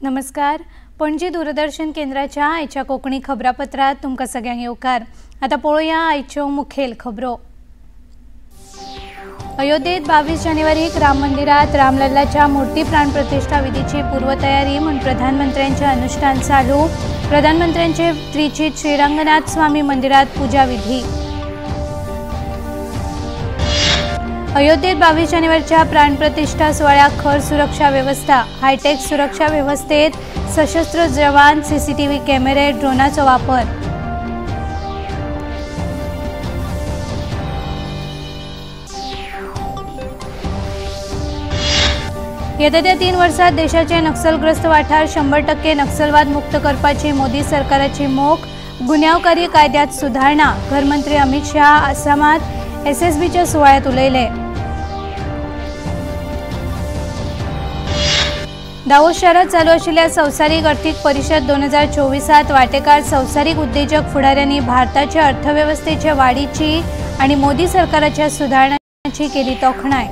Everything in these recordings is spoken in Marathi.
नमस्कार। पणजी दूरदर्शन केंद्राच्या आयच्या कोकणी खबरापत्रात तुमकां सगळ्यांक येवकार। आता पळोवया आयच्यो मुखेल खबरो। अयोध्येत 22 जानेवारीक राम मंदिरात रामलल्लाच्या मूर्ती प्राण प्रतिष्ठा विधीची पूर्वतयारी म्हणून प्रधानमंत्र्यांचे अनुष्ठान चालू। प्रधानमंत्र्यांचे त्रिचीत श्रीरंगनाथ स्वामी मंदिरात पूजा विधी। अयोध्येत 22 जानेवारीच्या प्राणप्रतिष्ठा सोहळ्याक खर सुरक्षा व्यवस्था। हायटेक सुरक्षा व्यवस्थेत सशस्त्र जवान, सीसीटीव्ही कॅमेरे, ड्रोनाचो वापर। येत्या 3 वर्षात देशाचे नक्षलग्रस्त वाठार 100% नक्षलवाद मुक्त करपाची मोदी सरकाराची मोख। गुन्यांवकारी कायद्यात सुधारणा। गृहमंत्री अमित शाह आसामात एसएसबीच्या सुवाळ्यात उलयले। दावोस शहरात चालू आशिल्ल्या संवसारीक अर्थीक परिशद 2024 वांटेकार संवसारीक उद्देजक फुडाऱ्यांनी भारताच्या अर्थव्यवस्थेच्या वाढीची आणि मोदी सरकाराच्या सुधारणांची केली तोखणाय।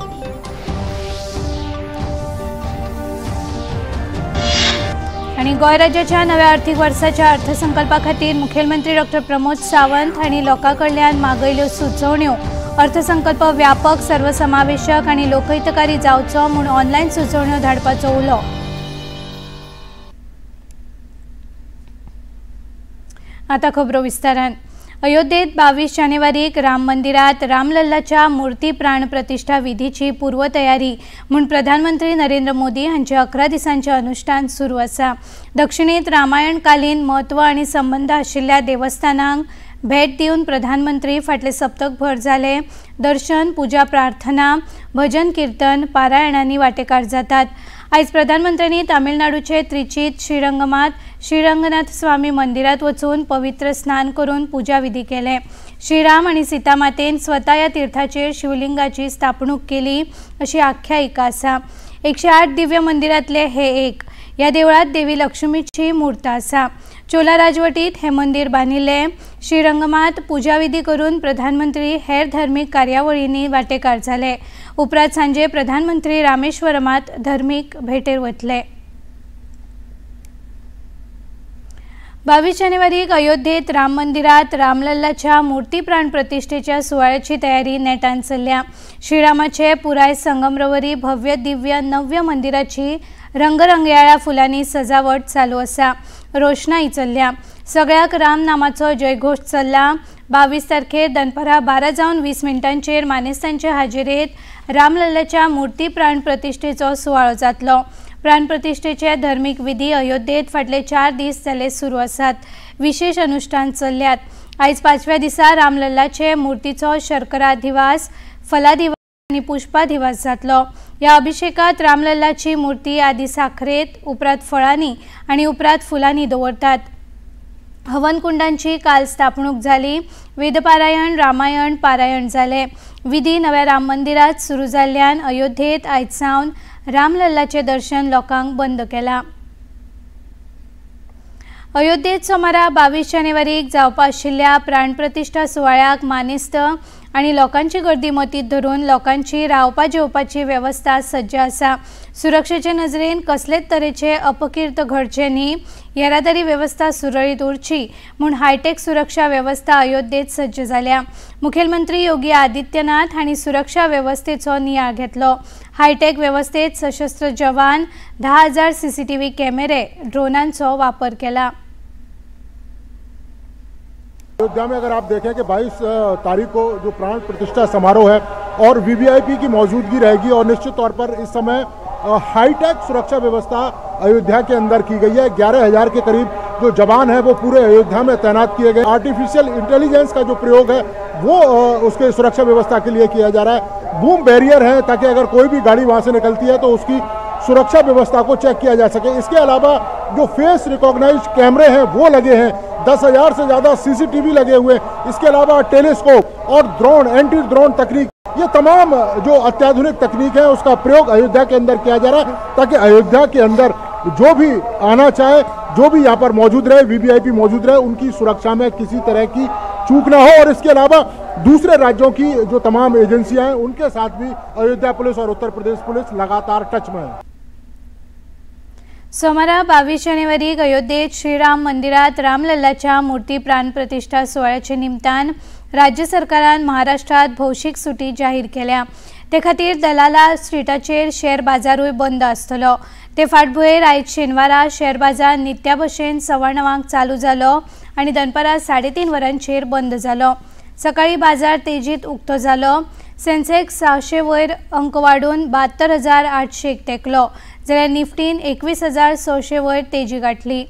आणि गोंय राज्याच्या नव्या आर्थीक वर्साच्या अर्थसंकल्पा खातीर मुखेलमंत्री डॉ प्रमोद सावंत हांणी लोकांकडल्यान मागयल्ल्यो सुचोवण्यो। अर्थसंकल्प व्यापक, सर्वसमावेशक आणि लोकहितकारी जावचो म्हूण ऑनलायन सुचोवण्यो धाडपाचो उलो। आता खबरो विस्तारान। अयोध्येत 22 जानेवारीक राम मंदिरात रामलल्लाच्या मूर्ती प्राण प्रतिष्ठा विधीची पूर्वतयारी म्हणून प्रधानमंत्री नरेंद्र मोदी हांचे 11 दिसांचे अनुष्ठान सुरू आसा। दक्षिणेत रामायणकालीन महत्व आणि संबंध आशिल्ल्या देवस्थानांक भेट दिवन प्रधानमंत्री फाटले सप्तकभर जाले। दर्शन, पूजा, प्रार्थना, भजन, कीर्तन, पारायणांनी वांटेकार जातात। आयज प्रधानमंत्र्यांनी तामिळनाडूचे त्रिचीत श्रीरंगमात श्रीरंगनाथ स्वामी मंदिरात वचून पवित्र स्नान करून पूजा विधी केले। श्रीराम आणि सीता मातेन स्वता ह्या तीर्थाचेर शिवलिंगाची स्थापणूक केली अशी आख्यायिका आसा। 108 दिव्य मंदिरांतले हे एक। ह्या देवळात देवी लक्ष्मीची मूर्त आसा। चोला राजवटीत हे मंदिर बांदिल्ले। श्रीरंगमात पूजा विधी करून प्रधानमंत्री हेर धार्मिक कार्यावळींनी वांटेकार जाले। उपरांत सांजे प्रधानमंत्री रामेश्वरमात धार्मिक भेटेर वतले। 22 जानेवारीक अयोध्येत राम मंदिरात रामलल्लाच्या मूर्ती प्राण प्रतिष्ठेच्या सुवाळ्याची तयारी नेटान चल्ल्या। श्रीरामाचे पुराय संगमरवरी भव्य दिव्य नव्य मंदिराची रंगरंगयाळ्या फुलांनी सजावट चालू आसा। रोषणाई चल्ल्या। सगळ्याक राम नामाचो जयघोष चल्ला। 22 तारखेर दनपारा 12:20 मानेस्तांचे हाजेरेत रामलल्लाच्या मूर्ती प्राण प्रतिष्ठेचो सुवाळो जातलो। प्राणप्रतिष्ठेचे धार्मिक विधी अयोध्येत फाटले 4 दीस जाले सुरू आसात। विशेष अनुष्ठान चल्ल्यात। आयज 5व्या दिसा रामलल्लाचे मूर्तीचो शर्कराधिवास, फलाधिवास आणि पुष्पाधिवास जातलो। या अभिषेकात रामलल्लाची मूर्ती आदी साखरेत, उपरांत फळांनी आणि उपरांत फुलांनी दवरतात। हवन कुंडांची काल स्थापणूक जाली। वेदपारायण, रामायण पारायण जाले। विधी नव्या राम मंदिरात सुरू जाल्ल्यान अयोध्येत आयज सावन रामलल्लाचे दर्शन लोकांक बंद केला। अयोध्येत सोमारा 22 जानेवारीक जावपा आशिल्ल्या प्राणप्रतिष्ठा सुवाळ्याक मानेस्त आणि लोकांची गर्दी मतीत धरून लोकांची रावपा जेवपाची वेवस्था सज्ज आसा। सुरक्षेचे नजरेन कसलेच तरेचे अपकीर्त घडचे न्ही, येरादारी वेवस्था सुरळीत उरची म्हूण हायटेक सुरक्षा वेवस्था अयोध्येत सज्ज जाल्या। मुखेलमंत्री योगी आदित्यनाथ हांणी सुरक्षा वेवस्थेचो नियाळ घेतलो। हायटेक वेवस्थेत सशस्त्र जवान, 10,000 सीसीटीव्ही कॅमेरे, ड्रोनांचो वापर केला। अयोध्या में अगर आप देखें कि 22 तारीख को जो प्राण प्रतिष्ठा समारोह है और वीवीआईपी की मौजूदगी रहेगी और निश्चित तौर पर इस समय हाईटेक सुरक्षा व्यवस्था अयोध्या के अंदर की गई है। 11,000 के करीब जो जवान हैं वो पूरे अयोध्या में तैनात किए गए। आर्टिफिशियल इंटेलिजेंस का जो प्रयोग है वो उसके सुरक्षा व्यवस्था के लिए किया जा रहा है। बूम बैरियर है ताकि अगर कोई भी गाड़ी वहाँ से निकलती है तो उसकी सुरक्षा व्यवस्था को चेक किया जा सके। इसके अलावा जो फेस रिकॉग्नाइज कैमरे हैं वो लगे हैं। 10,000 से ज़्यादा सीसीटीवी लगे हुए। इसके अलावा टेलीस्कोप और ड्रोन, एंटी ड्रोन तकनीक, ये तमाम जो अत्याधुनिक तकनीक है उसका प्रयोग अयोध्या के अंदर किया जा रहा है ताकि अयोध्या के अंदर जो भी आना चाहे, जो भी यहाँ पर मौजूद रहे, वीवीआईपी मौजूद रहे, उनकी सुरक्षा में किसी तरह की चूक ना हो। और इसके अलावा दूसरे राज्यों की जो तमाम एजेंसियां हैं उनके साथ भी अयोध्या पुलिस और उत्तर प्रदेश पुलिस लगातार टच में है। सोमवार 22 जानेवारीक अयोध्येत श्रीराम मंदिरात रामलल्लाच्या मूर्ती प्राणप्रतिष्ठा सोहळ्याचे निमतान राज्य सरकारान महाराष्ट्रात भौशीक सुटी जाहीर केल्या। ते खातीर दलाला स्ट्रीटाचेर शेअर बाजारूय बंद आसतलो। ते फाटभुंयेर आयज शेनवारा शेअर बाजार नित्या भशेन 9:15 चालू जालो आनी दनपारा 3:30 वरांचेर बंद जालो। सकाळी बाजार तेजीत उक्तो जालो। सेन्सेक्स 600 वयर अंक वाढून 72,800 तेकलो, जाल्यार निफ्टीन 21,600 वयर तेजी गाठली।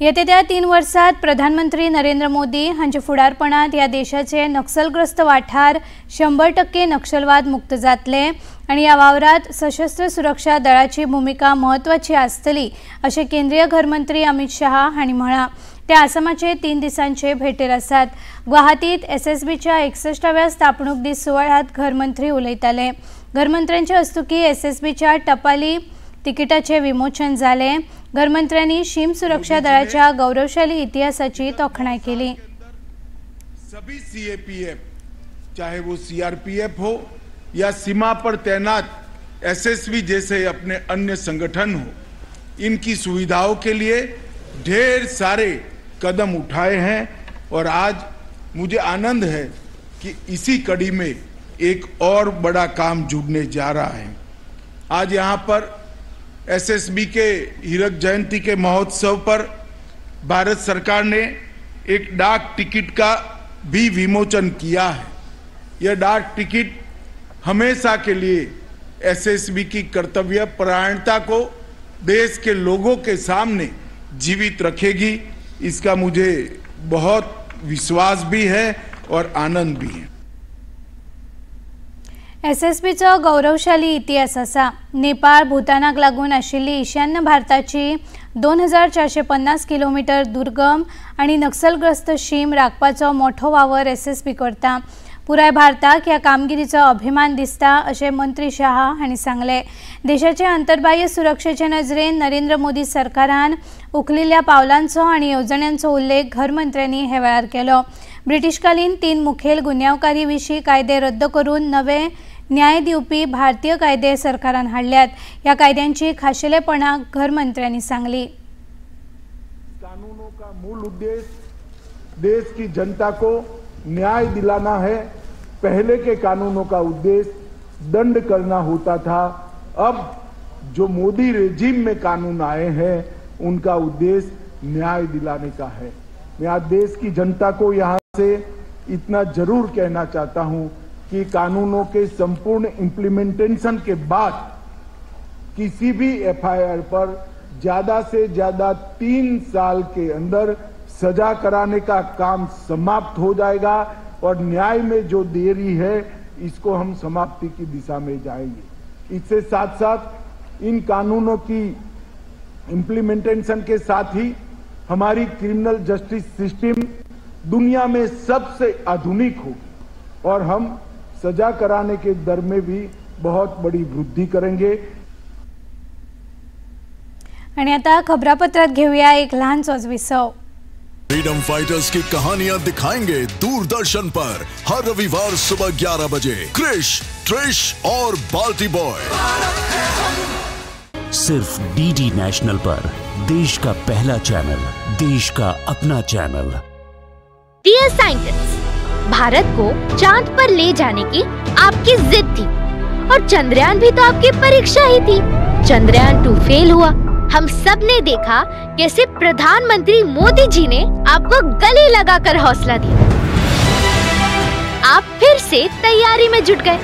येत्या 3 वर्सांत प्रधानमंत्री नरेंद्र मोदी हांच्या फुडारपणांत ह्या देशाचे नक्सलग्रस्त वाठार 100% नक्षलवाद मुक्त जातले आनी ह्या वावरांत सशस्त्र सुरक्षा दळाची भूमिका म्हत्वाची आसतली अशें केंद्रीय घरमंत्री अमित शाह हांणी म्हळां। ते आसामाचे 3 दिसांचे भेटेर आसात। गुवाहाटीत एसएसबीच्या 61व्या स्थापणूक दीस सुवाळ्यात घरमंत्री उलयताले। घरमंत्र्यांच्या हस्तुकी एसएसबीच्या टपाली तिकिटाचे विमोचन जाले। घरमंत्र्यांनी सीम सुरक्षा दळाच्या गौरवशाली इतिहासाची तोखणाय केली। सभी सीएपीएफ, चाहे वो सीआरपीएफ हो या सीमा पर तैनात एसएसबी जैसे अपने अन्य संगठन हो, इनकी सुविधाओं के लिए ढेर सारे कदम उठाए हैं और आज मुझे आनंद है कि इसी कड़ी में एक और बड़ा काम जुड़ने जा रहा है। आज यहाँ पर एसएसबी के हीरक जयंती के महोत्सव पर भारत सरकार ने एक डाक टिकट का भी विमोचन किया है। यह डाक टिकट हमेशा के लिए एसएसबी की कर्तव्य परायणता को देश के लोगों के सामने जीवित रखेगी, इसका मुझे बहुत विश्वास भी है और आनंद भी है। एसएसबीचो गौरवशाली इतिहास आसा। नेपाळ भूतानाक लागून आशिल्ली ईशान्य भारताची 2450 किलोमीटर दुर्गम आणि नक्सलग्रस्त शीम राखपाचो मोठो वावर एसएसबी करता। पुराय भारताक ह्या कामगिरीचो अभिमान दिसता अशें मंत्री शाह हांणी सांगले। देशाचे अंतर्बाह्य सुरक्षेचे नजरेन नरेंद्र मोदी सरकारान उखलिल्ल्या पावलांचो आनी येवजण्यांचो उल्लेख घरमंत्र्यांनी हे वेळार केलो। ब्रिटीशकालीन 3 मुखेल गुन्यांवकारी विशीं कायदे रद्द करून नवे न्याय दिवपी भारतीय कायदे सरकारान हाडल्यात। ह्या कायद्यांची खाशेलेपणां घरमंत्र्यांनी सांगली। कानूनों का मूल उद्देश्य देश की जनता को न्याय दिलाना है। पहले के कानूनों का उद्देश्य दंड करना होता था। अब जो मोदी रेजिम में कानून आए हैं उनका उद्देश्य न्याय दिलाने का है। मैं आज देश की जनता को यहां से इतना जरूर कहना चाहता हूं कि कानूनों के संपूर्ण इम्प्लीमेंटेशन के बाद किसी भी एफआईआर पर ज्यादा से ज्यादा 3 साल के अंदर सजा कराने का काम समाप्त हो जाएगा और न्याय में जो देरी है इसको हम समाप्ति की दिशा में जाएंगे। इससे साथ साथ इन कानूनों की इम्प्लीमेंटेशन के साथ ही हमारी क्रिमिनल जस्टिस सिस्टम दुनिया में सबसे आधुनिक होगी और हम सजा कराने के दर में भी बहुत बड़ी वृद्धि करेंगे। आणि आता खबरापत्रात घेऊया एक लहानसोच विसव। फ्रीडम फाइटर्स की कहानियां दिखाएंगे दूरदर्शन पर हर रविवार सुबह 11 बजे क्रिश, ट्रिश और बाल्टी बॉय। सिर्फ डीडी नेशनल पर, देश का पहला चैनल, देश का अपना चैनल। डियर साइंटिस्ट, भारत को चांद पर ले जाने की आपकी जिद थी और चंद्रयान भी तो आपकी परीक्षा ही थी। चंद्रयान 2 फेल हुआ। हम सब ने देखा कैसे प्रधानमंत्री मोदी जी ने आपको गले लगाकर हौसला दिया। आप फिर से तैयारी में जुट गए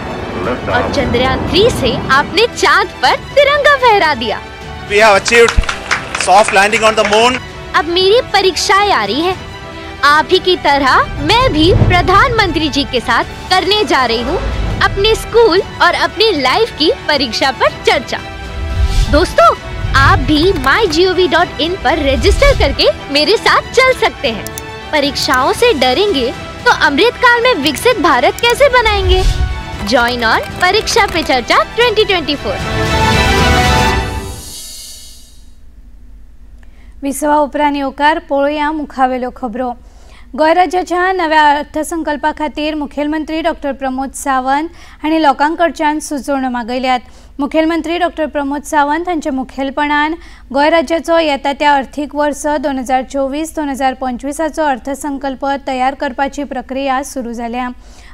और चंद्रयान 3 से आपने चांद पर तिरंगा फहरा दिया। We have achieved soft landing on the moon. अब मेरी परीक्षाएं आ रही है। आप ही की तरह मैं भी प्रधानमंत्री जी के साथ करने जा रही हूँ अपने स्कूल और अपनी लाइफ की परीक्षा पर चर्चा। दोस्तों, आप भी mygov.in पर रजिस्टर करके मेरे साथ चल सकते हैं। परीक्षाओं से डरेंगे तो अमृतकाल में विकसित भारत कैसे बनाएंगे? जॉइन ऑन परीक्षा पे चर्चा 2024। विसवा उपरांत येवकार पळोवया मुखावेल्यो खबरो। गोंय राज्याच्या नव्या अर्थसंकल्पा खातीर मुखेलमंत्री डॉक्टर प्रमोद सावंत हांणी लोकांकडच्यान सुचोवण्यो मागयल्यात। मुखेलमंत्री डॉक्टर प्रमोद सावंत हांच्या मुखेलपणान गोंय राज्याचो येता त्या अर्थीक वर्स 2024-2025 अर्थसंकल्प तयार करपाची प्रक्रिया सुरू जाल्या।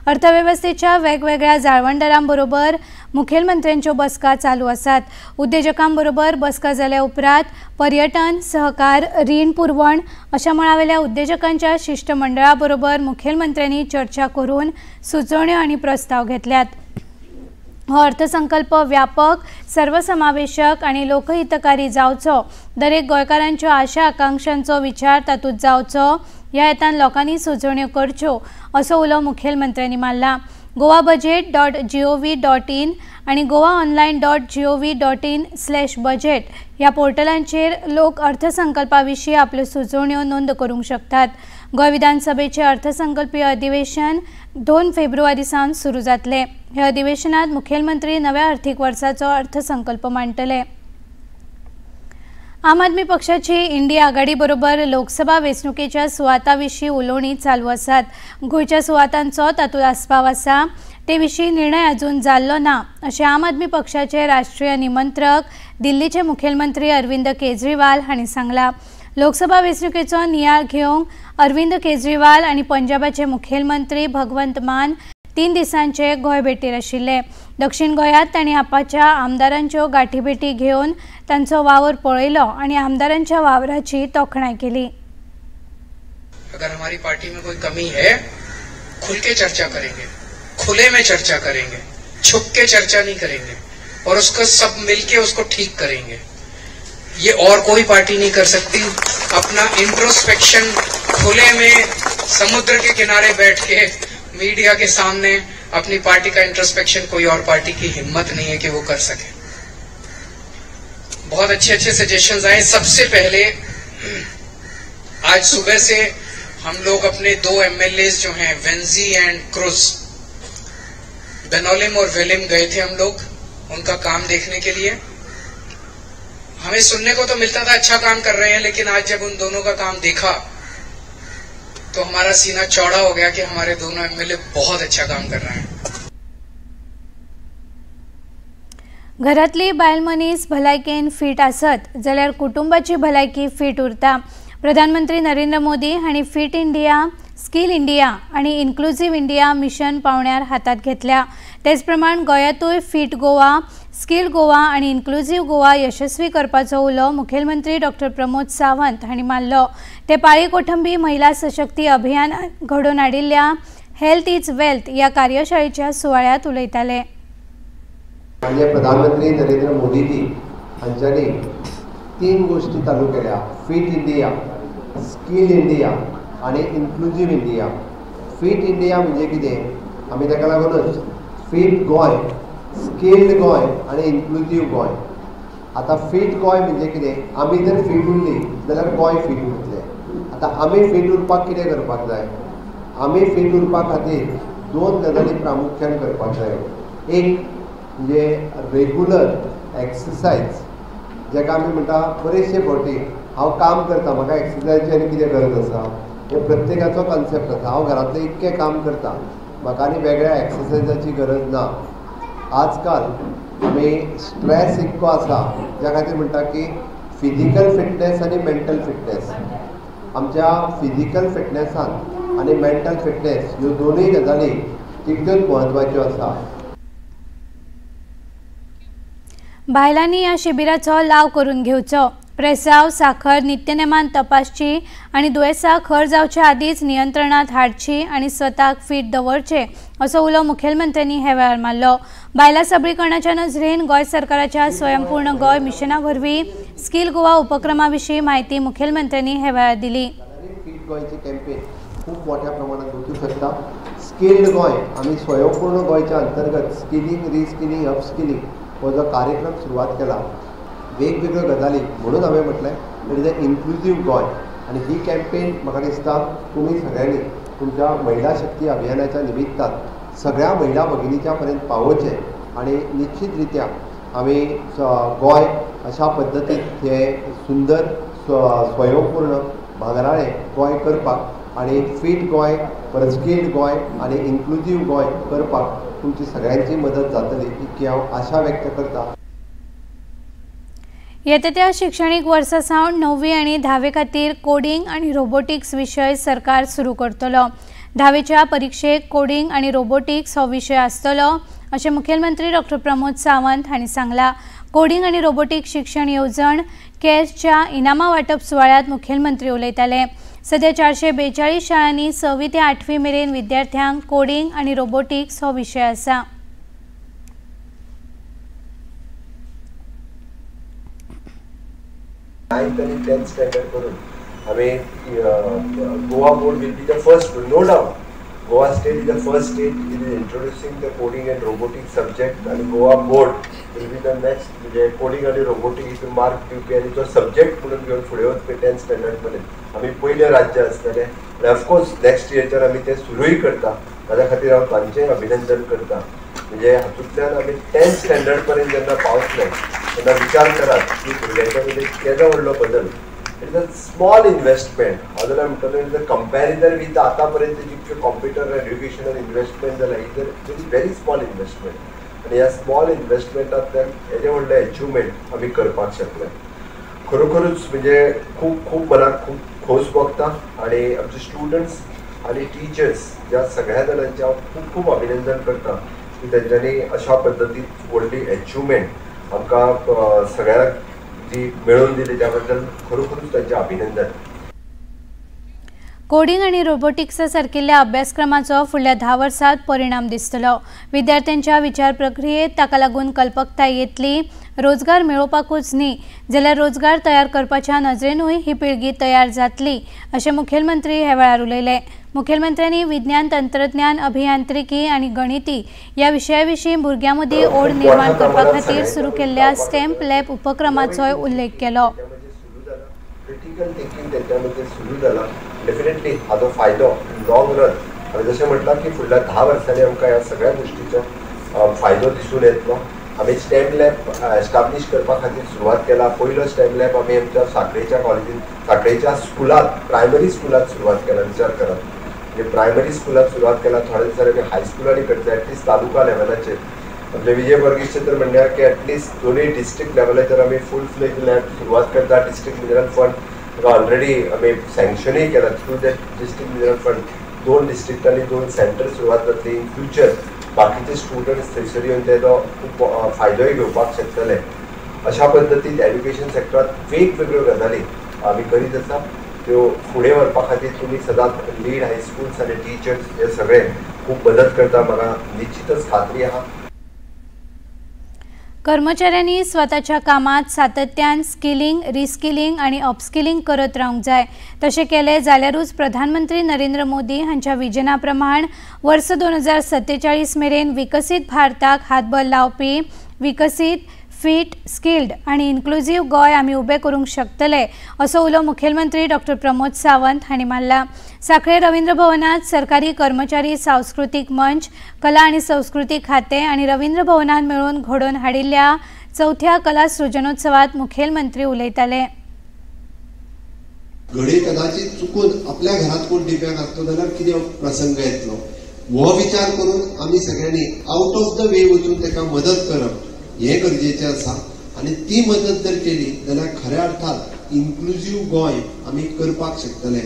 अर्थवेवस्थेच्या वेगवेगळ्या जाळवणदारांबरोबर मुखेलमंत्र्यांच्यो बसका चालू आसात। उद्देजकांबरोबर बसका जाल्या उपरांत पर्यटन, सहकार, रीण पुरवण अशा मळावेल्या उद्देजकांच्या शिष्टमंडळाबरोबर मुखेलमंत्र्यांनी चर्चा करून सुचोवण्यो आनी प्रस्ताव घेतल्यात। हो अर्थसंकल्प व्यापक, सर्वसमावेशक आणि लोकहितकारी जावचो, दरेक गोंयकारांच्यो आशा आकांक्षांचो विचार तातूंत जावचो ह्या हेतान लोकांनी सुचोवण्यो करच्यो असो उलो मुखेलमंत्र्यांनी मारला। goabudget.gov.in आणि goaonline.gov.in/budget ह्या पोर्टलांचेर लोक अर्थसंकल्पाविशीं आपल्यो सुचोवण्यो नोंद करूंक शकतात। गोंय विधानसभेचे अर्थसंकल्पीय अधिवेशन 2 फेब्रुवारी सावन सुरू जातले। हे अधिवेशनात मुखेलमंत्री नव्या अर्थीक वर्साचो अर्थसंकल्प मांडटले। आम आदमी पक्षाची इंडिया आघाडी बरोबर लोकसभा वेंचणुकेच्या सुवातांविशीं उलोवणी चालू आसात। गोंयच्या सुवातांचो तातूंत आस्पाव आसा ते विशीं निर्णय अजून जाल्लो ना अशें आम आदमी पक्षाचे राष्ट्रीय निमंत्रक दिल्लीचे मुखेलमंत्री अरविंद केजरीवाल हांणी सांगलां। लोकसभा वेंचणुकेचो नियाळ घेवंक अरविंद केजरीवाल आनी पंजाबाचे मुखेलमंत्री भगवंत मान 3 दिसांचे गोंय भेटेर आशिल्ले। दक्षिण गोंयांत तांणी आपाच्या आमदारांच्यो गाठीभेटी घेवन तांचो वावर पळयलो आनी आमदारांच्या वावराची तोखणाय केली। अगर हमारी पार्टी में कोई कमी है, खुल के चर्चा करेंगे, खुले में चर्चा करेंगे, छुप के चर्चा नहीं करेंगे और उसको सब मिलके उसको ठीक करेंगे। ये और कोई पार्टी नहीं कर सकती। अपना इंट्रोस्पेक्शन खुले में समुद्र के किनारे बैठ के मीडिया के सामने अपनी पार्टी का इंट्रोस्पेक्शन कोई और पार्टी की हिम्मत नहीं है कि वो कर सके। बहुत अच्छे अच्छे सजेशंस आए। सबसे पहले आज सुबह से हम लोग अपने 2 MLAs जो हैं वेंजी एंड क्रूज, बेनोलिम और वेलिम गए थे हम लोग उनका काम देखने के लिए। हमें सुनने को तो मिलता था अच्छा काम कर रहे हैं, लेकिन आज जब उन दोनों का काम देखा तो हमारा सीना चौड़ा हो गया कि हमारे दोनों MLA बहुत अच्छा काम कर रहे हैं। घरातली बायल मनीस भलायकेन फीट आसत जाल्यार कुटुंबाची भलायकी फीट उरता। प्रधानमंत्री नरेंद्र मोदी हांणी फीट इंडिया, स्किल इंडिया आणि इन्क्लुझिव्ह इंडिया मिशन पावण्यार हातात घेतल्या। तेच प्रमाण गोंयांतूय फीट गोवा, स्किल गोवा आणि इन्क्लुझिव्ह गोवा यशस्वी करपाचो उलो मुखेलमंत्री डॉक्टर प्रमोद सावंत हांणी मारलो। ते पाळी कोठंबी महिला सशक्ती अभियान घडोवन हाडिल्ल्या हेल्थ इज वेल्थ या कार्यशाळेच्या सुवाळ्यात उलयताले। माननीय प्रधानमंत्री नरेंद्र मोदीजी हांच्यांनी 3 गोष्टी चालू केल्या: फीट इंडिया, स्किल इंडिया आणि इन्क्लुझिव्ह इंडिया। फीट इंडिया म्हणजे कितें? आमी ताका लागूनच फीट गोंय, स्किल्ड गोंय आणि इन्क्लुझिव्ह गोंय। आता फीट गोंय म्हणजे कितें? आमी जर फीट उरली जाल्यार गोंय फीट उरतलें। आता आमी फीट उरपाक कितें करपाक जाय? आमी फीट उरपा खातीर 2 गजाली प्रामुख्यान करपाक जाय। एक म्हणजे रेग्युलर एक्सरसाइज, जेका आमी म्हणटा बरेचशे फावटी हांव काम करता, म्हाका एक्सरसाइजची आनी कितें गरज आसा, हे प्रत्येकाचो कॉन्सेप्ट आसा। हांव घरांतलें इतकें काम करता, म्हाका आनी वेगळ्या एक्सरसाइजाची गरज ना। आजकाल आमी स्ट्रेस इतको आसा, ज्या खातीर म्हणटा की फिजिकल फिटनेस आनी मेंटल फिटनेस। आमच्या फिजिकल फिटनेसान आनी मेंटल फिटनेस ह्यो दोनूय गजाली तितक्योच म्हत्वाच्यो आसा। बायलांनी ह्या शिबिराचो लाव करून घेवचो। प्रेसाव, साखर नित्यनेमान तपासची आणि दुयेंसां खर जावच्या आदींच नियंत्रणात हाडची आणि स्वताक फीट दवरचे असो उलो मुखेलमंत्र्यांनी हे वेळार मारलो। बायलां सबळीकरणाच्या नजरेन गोंय सरकाराच्या स्वयंपूर्ण गोंय मिशना वरवीं स्किल गोवा उपक्रमा विशीं म्हायती मुखेलमंत्र्यांनी हे वेळार दिली। फीट गोंयची कॅम्पेन खूब मोठ्या प्रमाणात वचूंक शकता। स्किल्ड गोंय आमी स्वयंपूर्ण गोंयच्या अंतर्गत स्किलिंग, रिस्किलिंग, अपस्किलिंग हो जो कार्यक्रम सुरवात केला, वेगवेगळ्यो गजाली म्हणून हांवें म्हटलें it is a inclusive Goa. आणि ही कॅम्पेन म्हाका दिसता तुमी सगळ्यांनी तुमच्या महिला शक्ती अभियानाच्या निमित्तान सगळ्या महिला भगिनीच्या पर्यंत पावोवचे आणि निश्चित रित्या आमी गोंय अशा पद्दतीन हे सुंदर स्वयंपूर्ण भागराळें गोंय करपाक आणि फिट गोंय परत स्किल्ड गोंय आणि इन्क्लुझीव गोंय करपाक तुमची सगळ्यांची मदत जातली इतकी हांव आशा व्यक्त करता। येत्या त्या शैक्षणिक वर्सा सावन 9वी आणि 10वी खातीर कोडिंग आणि रोबोटिक्स विशय सरकार सुरू करतलो। 10वीच्या परीक्षेक कोडिंग आणि रोबोटिक्स हो विशय आसतलो अशें मुखेलमंत्री डॉ. प्रमोद सावंत हांणी सांगलां। कोडिंग आणि रोबोटिक्स शिक्षण येवजण केर्सच्या इनामां वांटप सुवाळ्यात मुखेलमंत्री उलयताले। सध्या 442 शाळांनी 6वी ते 8वी मेरेन विद्यार्थ्यांक कोडिंग आणि रोबोटिक्स हो विशय आसा। Ninth and 10th standard करून आम्ही Goa board will be the first, no doubt. Goa state is the first state in introducing the coding and robotics subject, and Goa board will be the next. म्हणजे coding आणि robotics मार्क दिवपी आणि तो सब्जेक्ट म्हणून घेऊन फुडें वचपी 10th standard पर्यंत आम्ही पयले राज्य आसतले। आणि ऑफकोर्स नेक्स्ट इयरच्यान आमी ते सुरूय करता। ताज्या खातीर हांव तांचें अभिनंदन करता। म्हणजे हातूंतल्यान आमी 10th स्टँडर्ड पर्यंत जेन्ना पावतले तेन्ना विचार करात की भुरग्यांच्या मध्ये केदो व्हडलो बदल। It is a small investment. हांव जाल्यार म्हणटलो it is a comparison with आतां पर्यंत जितके कॉम्प्युटर एड्युकेशनल इन्वेस्टमेंट जाला it is very small investment. आणि ह्या स्मॉल इन्वेस्टमेंटांतल्यान हेजे व्हडले अचिवमेंट आमी करपाक शकले। खरोखरूच म्हणजे खूब खूब मनाक खूब खोस भोगता। आणि आमचे स्टुडंट्स आणि टिचर्स ह्या सगळ्या जाणांचे हांव खूब खूब अभिनंदन करता की तेंच्यांनी अशा पद्दतीन व्हडली अचिवमेंट आमकां सगळ्यांक जी मेळून दिली त्या बद्दल खरोखरूच तांचें अभिनंदन। कोडिंग आणि रोबोटिक्सा सारकिल्ल्या अभ्यासक्रमाचो फुडल्या 10 वर्सांत परिणाम दिसतलो। विद्यार्थ्यांच्या विचार प्रक्रियेत ताका लागून कल्पकताय येतली। रोजगार मेळोवपाकूच न्ही जाल्यार रोजगार तयार करपाच्या नजरेनूय ही पिळगी तयार जातली अशें मुखेलमंत्री ह्या वेळार उलयले। मुखेलमंत्र्यांनी विज्ञान तंत्रज्ञान अभियांत्रिकी आणि गणिती या विशया विशीं भुरग्यां मदीं ओढ निर्माण करपा खातीर सुरू केल्ल्या स्टेम्प लॅब उपक्रमाचोय उल्लेख केलो। क्रिटिकल थिंकिंग त्याच्यामध्ये सुरू झाला। डेफिनेटली हाचो फायदो लॉंग रन हांवें जशें म्हटलां की फुडल्या 10 वर्सांनी आमकां ह्या सगळ्या गोष्टीचो फायदो दिसून येतलो। आमी स्टेम लॅब एस्टाब्लीश करपा खातीर सुरवात केला। पयलो स्टेम लॅब आमी आमच्या सांखळेच्या कॉलेजीन सांखळेच्या स्कुलांत प्रायमरी स्कुलांत सुरवात केला। विचार करात म्हणजे प्रायमरी स्कुलांत सुरवात केला। थोडे दिसांनी आमी हायस्कुलांनी करता एटलीस्ट तालुका लेवलाचेर। म्हणजे विजय वर्गीस तर म्हणल्यार की एटलीस्ट दोनूय डिस्ट्रिक्ट लेवलाचेर आमी फूल फ्लेज लॅब सुरवात करता। डिस्ट्रिक्ट मिनरल फंड ऑलरेडी आमी सँक्शनूय केला। Through that district mineral fund 2 डिस्ट्रिक्टांनी 2 centre सुरवात जातली। इन फ्युचर बाकीचे स्टुडंट्स थंयसर येवन तेजो खूब फायदोय घेवपाक शकतले। अशा पद्दतीन एड्युकेशन सेक्टरांत वेगवेगळ्यो गजाली आमी करीत आसा त्यो फुडें व्हरपा खातीर तुमी सदांच लीड हायस्कूल्स आनी टिचर्स हे सगळे खूब मदत करता म्हाका निश्चितच खात्री आहा। कर्मचाऱ्यांनी स्वताच्या कामात सातत्यान स्किलिंग, रिस्किलिंग आणि अपस्किलिंग करत रावंक जाय। तशें केलें जाल्यारूच प्रधानमंत्री नरेंद्र मोदी हांच्या विजना प्रमाण वर्स 2047 मेरेन विकसीत भारताक हातबल लावपी विकसीत, फिट, स्किल्ड आणि इन्क्लुझीव गोंय आमी उबें करूंक शकतले असो उलो मुखेलमंत्री डॉ. प्रमोद सावंत हांणी मारला। सांखळे रवींद्र भवनात सरकारी कर्मचारी सांस्कृतिक मंच, कला आणि संस्कृती खातें आणि रवींद्र भवनान मेळून घडोवन हाडिल्ल्या 4थ्या कला सृजनोत्सवात मुखेलमंत्री उलयताले। घडी कदाचित चुकून आपल्या घरात कोण दिव्यांग असतो जाल्यार कितें प्रसंग येतलो हो विचार करून आमी सगळ्यांनी आउट ऑफ द वे वचून ताका मदत करप हे गरजेचें आसा। आणि ती मदत जर केली जाल्यार खऱ्या अर्थान इन्क्लुझीव गोंय आमी करपाक शकतले।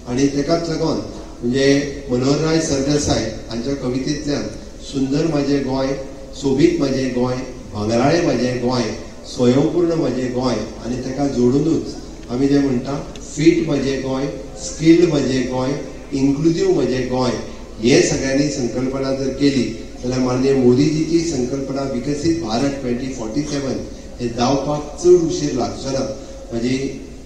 आणि तेकाच लागून म्हणजे मनोहरराय सरदेसाय हांच्या कवितेंतल्यान सुंदर म्हाजें गोंय, सोबीत म्हाजें गोंय, भांगराळें म्हाजें गोंय, स्वयंपूर्ण म्हाजें गोंय आनी तेका जोडूनच आमी जें म्हणटा फिट म्हाजें गोंय, स्किल्ड म्हाजें गोंय, इन्क्लुझीव म्हाजें गोंय हे सगळ्यांनी संकल्पना जर केली जाल्यार माननीय मोदीजीची संकल्पना विकसीत भारत 2047 हे जावपाक चड उशीर लागचो ना। म्हणजे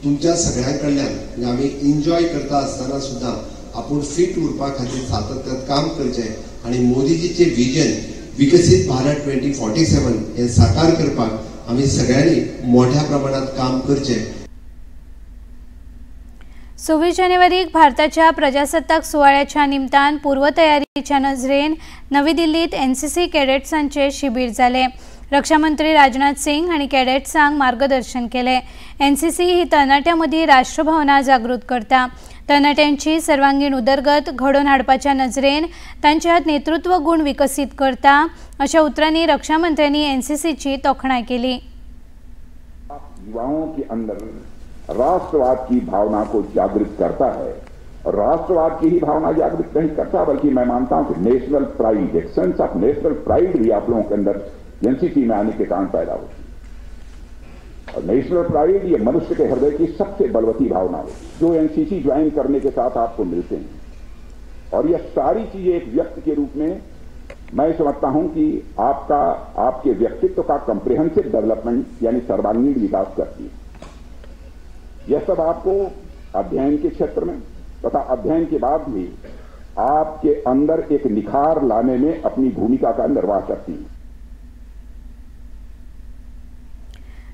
तुमच्या सगळ्यां कडल्यान म्हणजे आमी एन्जॉय करता आसतना सुद्दां आपूण फिट उरपा खातीर सातत्यान काम करचें आणि मोदीजीचे विजन विकसीत भारत 2047 हे साकार करपाक आमी सगळ्यांनी मोठ्या प्रमाणात काम करचें। 26 जानेवारीक भारताच्या प्रजासत्ताक सुवाळ्याच्या निमतान पूर्वतयारीच्या नजरेन नवी दिल्लीत NCC कॅडेट्सांचे शिबीर जाले। रक्षा मंत्री राजनाथ सिंग हांणी कॅडेट्सांक मार्गदर्शन केले। एनसीसी ही तरणाट्यांमदी राष्ट्रभावना जागृत करता। तरणाट्यांची सर्वांगीण उदरगत घडोवन हाडपाच्या नजरेन तांच्यात नेतृत्व गुण विकसित करता अशा उतरांनी रक्षा मंत्र्यांनी एनसीसीची तोखणाय केली। युवाओं के अंदर राष्ट्रवाद की भावना को जागृत करता है और राष्ट्रवाद की ही भावना जागृत नहीं करता बल्कि मैं मानता हूं कि नेशनल प्राइड, एक सेंस ऑफ नेशनल प्राइड भी आप लोगों के अंदर एनसीसी में आने के कारण पैदा होती है। और नेशनल प्राइड ये मनुष्य के हृदय की सबसे बलवती भावना है जो एनसीसी ज्वाइन करने के साथ आपको मिलते हैं। और यह सारी चीजें एक व्यक्ति के रूप में मैं समझता हूं कि आपके व्यक्तित्व का कंप्रिहेंसिव डेवलपमेंट यानी सर्वांगीण विकास करती है। यह सब आपको अध्ययन के क्षेत्र में तथा अध्ययन के बाद भी आपके अंदर एक निखार लाने में अपनी भूमिका का निर्वाह करती है।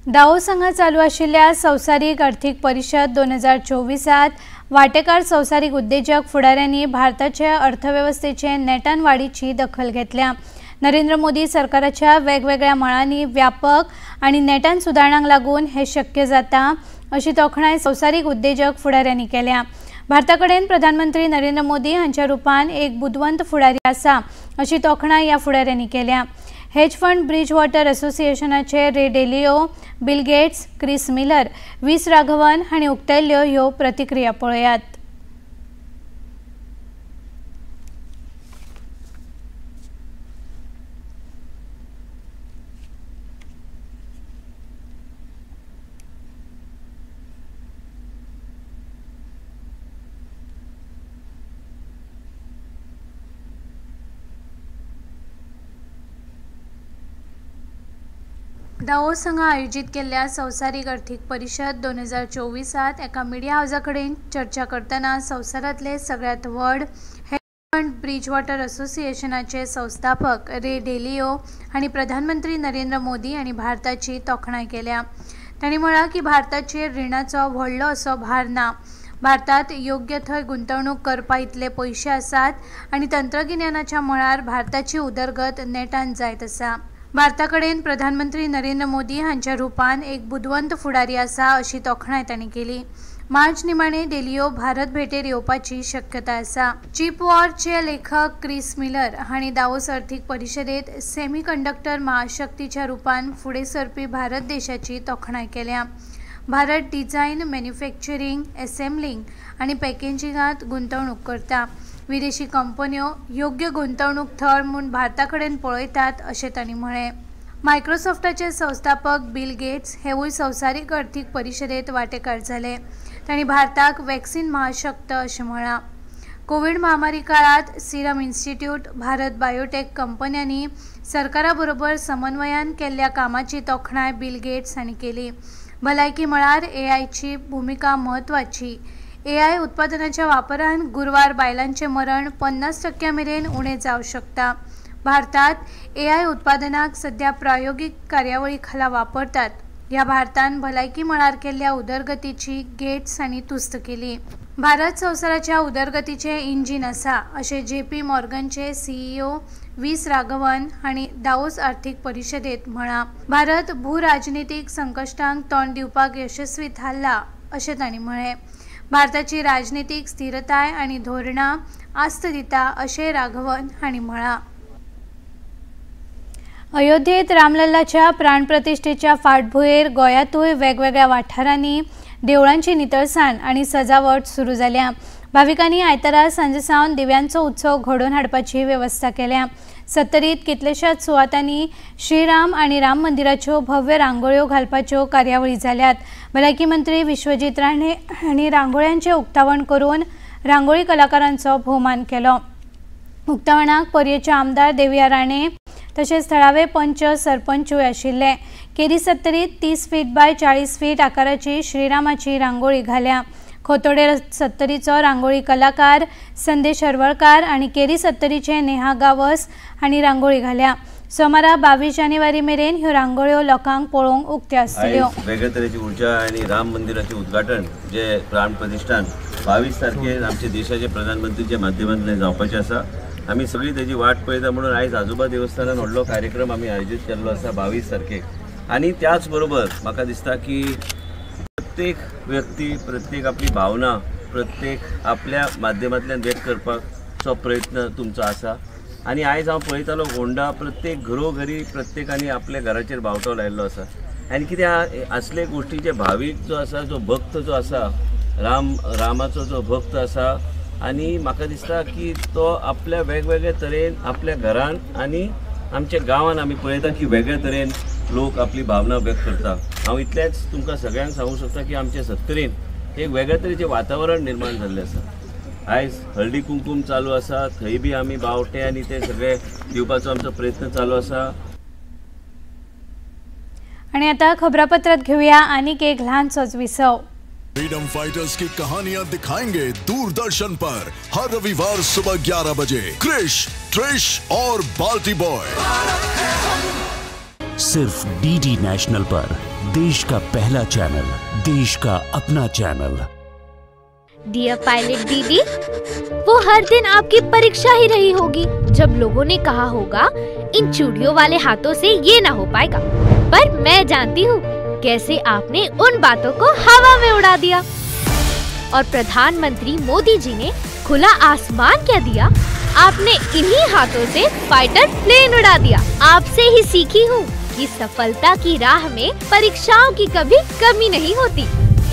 दावोस हांगा चालू आशिल्ल्या संवसारीक आर्थीक परिशद 2024 वांटेकार संवसारीक उद्देजक फुडाऱ्यांनी भारताच्या अर्थव्यवस्थेचे नेटान वाडीची दखल घेतल्या। नरेंद्र मोदी सरकाराच्या वेगवेगळ्या मळांनी व्यापक आणि नेटान सुदारणांक लागून हे शक्य जाता अशी तोखणाय संवसारीक उद्देजक फुडाऱ्यांनी केल्या। भारताकडेन प्रधानमंत्री नरेंद्र मोदी हांच्या रुपान एक बुदवंत फुडारी आसा अशी तोखणाय या फुडाऱ्यांनी केल्या। हेज फंड ब्रिजवॉटर असोसिएशनाचे Ray Dalio, Bill Gates, Chris Miller, Vis Raghavan हांणी उक्तायल्ल्यो ह्यो प्रतिक्रिया पळयात। दावोस हांगा आयोजित केल्ल्या संवसारीक अर्थीक परिशद 2024 एका मिडिया हाऊसा कडेन चर्चा करतना संवसारांतले सगळ्यांत व्हड हेज फंड ब्रिजवॉटर असोसिएशनाचे संस्थापक रे डेलियो हांणी प्रधानमंत्री नरेंद्र मोदी हांणी भारताची तोखणाय केल्या। तांणी म्हळां की भारताचेर रिणाचो व्हडलो असो भार ना। भारतात योग्य थंय गुंतवणूक करपा इतले पयशे आसात आनी तंत्रगिन्यानाच्या मळार भारताची उदरगत नेटान जायत आसा। भारताकडेन प्रधानमंत्री नरेंद्र मोदी हांच्या रुपान एक बुदवंत फुडारी आसा अशी तोखणाय तांणी केली। मार्च निमाणे डेलियो भारत भेटेर येवपाची शक्यताय आसा। चीप वॉरचे लेखक क्रिस मिलर हांणी दावोस अर्थीक परिशदेंत सेमीकंडक्टर महाशक्तीच्या रुपान फुडें सरपी भारत देशाची तोखणाय केल्या। भारत डिझायन, मॅन्युफॅक्चरिंग, असेंब्लिंग आनी पॅकेजिंगांत गुंतवणूक करता। विदेशी कंपन्यो योग्य गुंतवणूक थळ म्हूण भारताकडेन पळयतात अशें तांणी म्हळें। मायक्रोसॉफ्टाचे संस्थापक बिल गेट्स हेवूय संवसारीक अर्थीक परिशदेंत वांटेकार जाले। तांणी भारताक वॅक्सीन महाशक्त अशें म्हळां। कोविड महामारी काळात सिरम इन्स्टिट्यूट, भारत बायोटेक कंपन्यांनी सरकारा बरोबर समन्वयान केल्ल्या कामाची तोखणाय बिल गेट्स हांणी केली। भलायकी मळार एआयची भूमिका म्हत्वाची। एआय उत्पादनाच्या वापरान गुरवार बायलांचे मरण 50% मेरेन उणें जावंक शकता। भारतात एआय उत्पादनाक सध्या प्रायोगिक कार्यावळी खाला वापरतात। ह्या भारतान भलायकी मळार केल्ल्या उदरगतीची गेट्स हांणी तुस्त केली। भारत संवसाराच्या उदरगतीचे इंजिन आसा अशें जेपी मॉर्गनचे सीईओ व्हीस राघवन हांणी दावोस आर्थीक परिशदेंत म्हळां। भारत भूराजनीतीक संकश्टांक तोंड दिवपाक यशस्वी थारला अशें तांणी म्हळें। भारताची राजनीतिक स्थिरताय आनी धोरणां आस्त दिता अशें राघवन हांणी म्हळां। अयोध्येत रामलल्लाच्या प्राणप्रतिश्ठेच्या फाटभुंयेर गोंयांतूय वेगवेगळ्या वाठारांनी देवळांची नितळसाण आनी सजावट सुरू जाल्या। भाविकांनी आयतारा सांजेसावन दिव्यांचो उत्सव घडोवन हाडपाची वेवस्था केल्या। सत्तरीत कितलेशाच सुवातांनी श्रीराम आनी राम मंदिराच्यो भव्य रांगोळ्यो घालपाच्यो कार्यावळी जाल्यात। भलायकी मंत्री विश्वजीत राणे हांणी रांगोळ्यांचें उक्तावण करून रांगोळी कलाकारांचो भोवमान केलो। उक्तावणाक पर्येचे आमदार देवया राणे तशेंच थळावे पंच सरपंचूय आशिल्ले। केरी सत्तरीत 30 फीट बाय 40 फीट आकाराची श्रीरामाची रांगोळी घाल्या। खोतोडे सत्तरीचो रांगोळी कलाकार संदेश हरवळकार आनी केरी सत्तरीचे नेहा गावस हांणी रांगोळी घाल्या। सोमारा 22 जानेवारी मेरेन ह्यो रांगोळ्यो लोकांक पळोवंक उक्त्यो आसतल्यो। वेगळे तरेची उर्जा आनी राम मंदिराचे उद्घाटन जे प्राण प्रतिष्ठान 22 तारखेर आमच्या देशाचे प्रधानमंत्रीच्या माध्यमांतल्यान जावपाचें आसा आमी सगळी तेजी वाट पळयता म्हणून आयज आजोबा देवस्थानान व्हडलो कार्यक्रम आमी आयोजीत केल्लो आसा 22 तारखेक। आनी त्याच बरोबर म्हाका दिसता की प्रत्येक व्यक्ती प्रत्येक आपली भावना प्रत्येक आपल्या माध्यमांतल्यान व्यक्त करपाचो प्रयत्न तुमचो आसा। आनी आयज हांव पळयतालो होंडा प्रत्येक घरोघरी प्रत्येकानी आपल्या घराचेर भावटो लायल्लो आसा। आनी कित्याक असले गोष्टीचे भावीक जो आसा जो भक्त जो आसा रामाचो जो भक्त आसा आनी म्हाका दिसता की तो आपल्या वेगवेगळ्या तरेन आपल्या घरान आनी आमच्या गांवान आमी पळयता की वेगळ्या तरेन लोक आपली भावना व्यक्त करता। हांव इतलेंच तुमकां सगळ्यांक सांगूं शकता की आमच्या सत्तरेन एक वेगळ्या तरेचें वातावरण निर्माण जाल्लें आसा। आयज हळदी कुंकूम चालू आसा, थंय बी आमी बावटे आनी ते सगळे दिवपाचो आमचो प्रयत्न चालू आसा। आणि आता खबरापत्रात घेऊया आनीक एक ल्हानसोच विसव। फ्रीडम फाइटर्स की कहानियां दिखाएंगे दूरदर्शन पर हर रविवार सुबह 11 बजे क्रिश, ट्रिश और बाल्टी बॉय। सिर्फ डीडी नेशनल पर, देश का पहला चैनल, देश का अपना चैनल। डियर पायलट दीदी, वो हर दिन आपकी परीक्षा ही रही होगी जब लोगों ने कहा होगा इन चूड़ियों वाले हाथों से ये ना हो पाएगा। पर मैं जानती हूँ कैसे आपने उन बातों को हवा में उड़ा दिया और प्रधानमंत्री मोदी जी ने खुला आसमान क्या दिया, आपने इन्हीं हाथों से फाइटर प्लेन उड़ा दिया। आपसे ही सीखी हूँ कि सफलता की राह में परीक्षाओं की कभी कमी नहीं होती।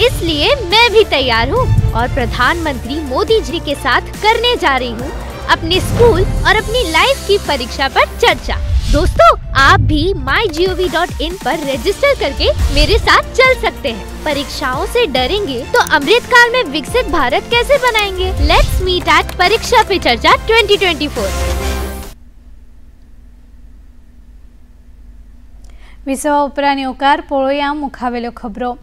इसलिए मैं भी तैयार हूँ और प्रधानमंत्री मोदी जी के साथ करने जा रही हूँ अपने स्कूल और अपनी लाइफ की परीक्षा पर चर्चा। दोस्तों, आप भी mygov.in पर रजिस्टर करके मेरे साथ चल सकते हैं। परीक्षाओं से डरेंगे तो अमृतकाल में विकसित भारत कैसे बनाएंगे? लेट्स मीट एट परीक्षा पे चर्चा 2024। विसवा उपरांत येवकार पळोवया मुखावेल्यो खबरो।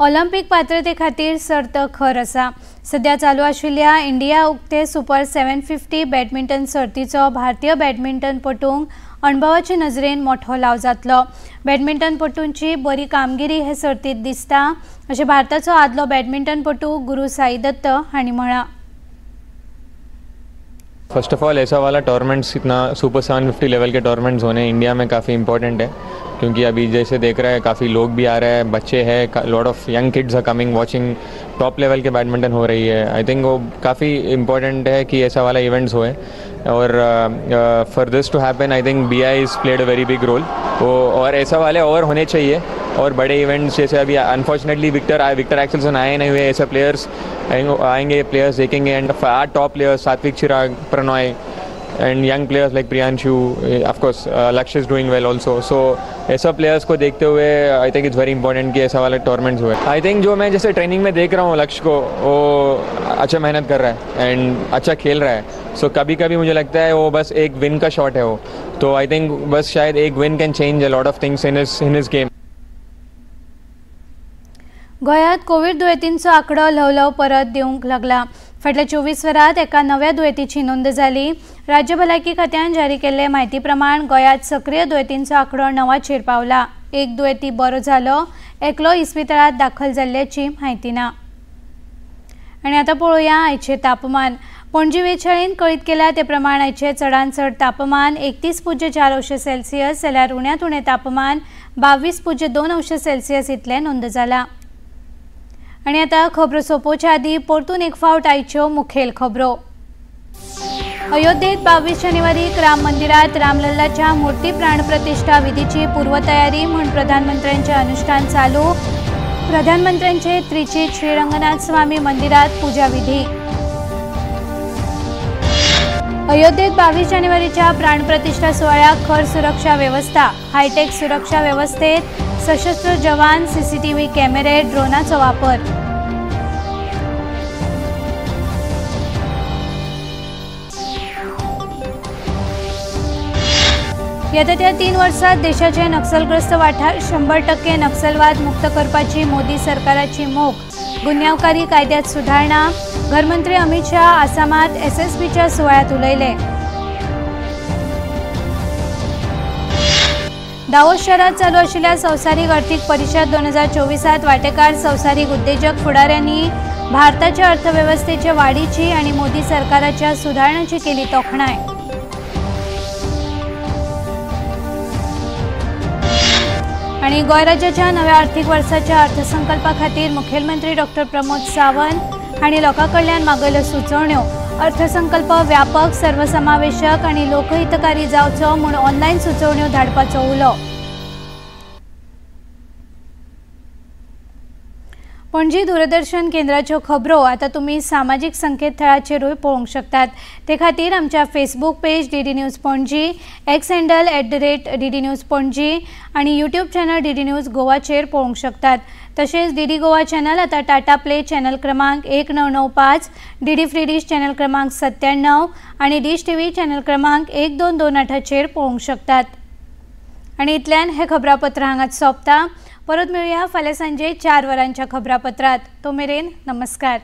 ऑलिंपिक पात्रते खातीर सर्त खर आसा। सध्या चालू आशिल्ल्या इंडिया उक्ते सुपर 750 बॅडमिंटन सर्तीचो भारतीय बॅडमिंटनपटूंक अणभवाचे नजरेन मोठो लाव जातलो। बॅडमिंटनपटूंची बरी कामगिरी हे सर्तीत दिसता अशें भारताचो आदलो बॅडमिंटनपटू गुरू साई दत्त हांणी म्हळां। फर्स्ट ऑफ ऑल ऐसा वाला टूर्नामेंट्स इतना सुपर 750 लेवल के टूर्नामेंट्स होने इंडिया में काफ़ी इंपॉर्टेंट है, क्योंकि अभी जैसे देख रहे हैं काफ़ी लोग भी आ रहे हैं, बच्चे हैं, lot of young kids are coming watching top level के बैडमिंटन हो रही है। आई थिंक वो काफ़ी इंपॉर्टेंट है कि ऐसा वाला इवेंट्स होए और for this to happen I think BI is played a very big role. और ऐसा वाले और होने चाहिए और बड़े इवेंट्स जैसे अभी अनफॉर्चुनेटली विक्टर एक्सेल्सन आए नहीं हुए, ऐसे प्लेयर्स आएंगे, प्लेयर्स देखेंगे end top players Satwik Chirag, Prannoy and young players like Priyanshu, of course Lakshya is doing well also, so ऐसा प्लेयर्स को देखते हुए I think it's very important कि ऐसा वाले टूर्नामेंट्स हुए। आई थिंक जो मैं जैसे ट्रेनिंग में देख रहा हूँ लक्ष्य को, वो अच्छा मेहनत कर रहा है एंड अच्छा खेल रहा है। सो कभी कभी मुझे लगता है वो बस एक विन का शॉट है वो, तो आई थिंक बस शायद एक win can change a lot of things in his game. गोंयांत कोविड दुयेंतींचो आंकडो ल्हवल्हव परत देवंक लागला। फाटल्या 24 वरांत एका नव्या दुयेंतीची नोंद जाली। राज्य भलायकी खात्यान जारी केल्ले म्हायती प्रमाण गोंयांत सक्रिय दुयेंतींचो आंकडो 9 पावला। एक दुयेंती बरो जालो, एकलो इस्पितळांत दाखल जाल्ल्याची म्हायती ना। आनी आतां पळोवया आयचें तापमान। पणजी वेधशाळेन कळीत केल्या ते प्रमाण आयचें चडांत चड तापमान 31.4 अंश सेल्सियस जाल्यार उण्यांत उणें तापमान 22.2 अंश सेल्सियस इतलें नोंद जाला। आनी आतां खबरो सोंपोवच्या आदीं परतून एक फावट आयच्यो मुखेल खबरो। अयोध्येत 22 जानेवारीक राम मंदिरात रामलल्लाच्या मूर्ती प्राण प्रतिष्ठा विधीची पूर्वतयारी म्हूण प्रधानमंत्र्यांचें अनुष्ठान चालू। प्रधानमंत्र्यांचे त्रिचीत श्रीरंगनाथ स्वामी मंदिरात पूजा विधी। अयोध्येत 22 जानेवारीच्या प्राणप्रतिष्ठा सोहळ्याक खर सुरक्षा व्यवस्था। हायटेक सुरक्षा व्यवस्थेत सशस्त्र जवान, CCTV कॅमेरे, ड्रोनाचो वापर। येत्या 3 वर्सांत देशाचे नक्सलग्रस्त वाठार 100% नक्सलवाद मुक्त करपाची मोदी सरकाराची मोख। गुन्यांवकारी कायद्यात सुधारणा। गृहमंत्री अमित शाह आसामात SSBच्या सुवाळ्यात उलयले। दावोस शहरात चालू आशिल्ल्या संवसारीक अर्थीक परिशद 2024 वांटेकार संवसारीक उद्देजक फुडाऱ्यांनी भारताच्या अर्थवेवस्थेचे वाडीची आणि मोदी सरकाराच्या सुधारणांची केली तोखणाय। आणि गोंय राज्याच्या नव्या आर्थीक वर्साच्या अर्थसंकल्पा खातीर मुखेलमंत्री डॉक्टर प्रमोद सावंत हांणी लोकां कडल्यान मागयल्यो सुचोवण्यो। अर्थसंकल्प व्यापक, सर्वसमावेशक आणि लोकहितकारी जावचो म्हूण ऑनलायन सुचोवण्यो धाडपाचो उलो। पणजी दूरदर्शन केंद्राच्यो खबरो आता तुम्ही सामाजिक संकेतथळाचेरूय पळोवंक शकतात। ते खातीर आमच्या Facebook page DD news Panaji, x handle @DD news Panaji आणि यूट्यूब चॅनल डीडी न्यूज गोवाचेर पळोवंक शकतात। तशेंच डीडी गोवा चॅनल आता टाटा प्ले चॅनल क्रमांक 1995, डीडी फ्री डिश चॅनल क्रमांक 97 आणि डिश टीव्ही चॅनल क्रमांक 1228चेर पळोवंक शकतात। आणि इतल्यान हे खबरापत्र हांगाच सोंपता। परत मेळुया फाल्यां सांजे 4 वरांच्या खबरापत्रात। तो मेरेन नमस्कार।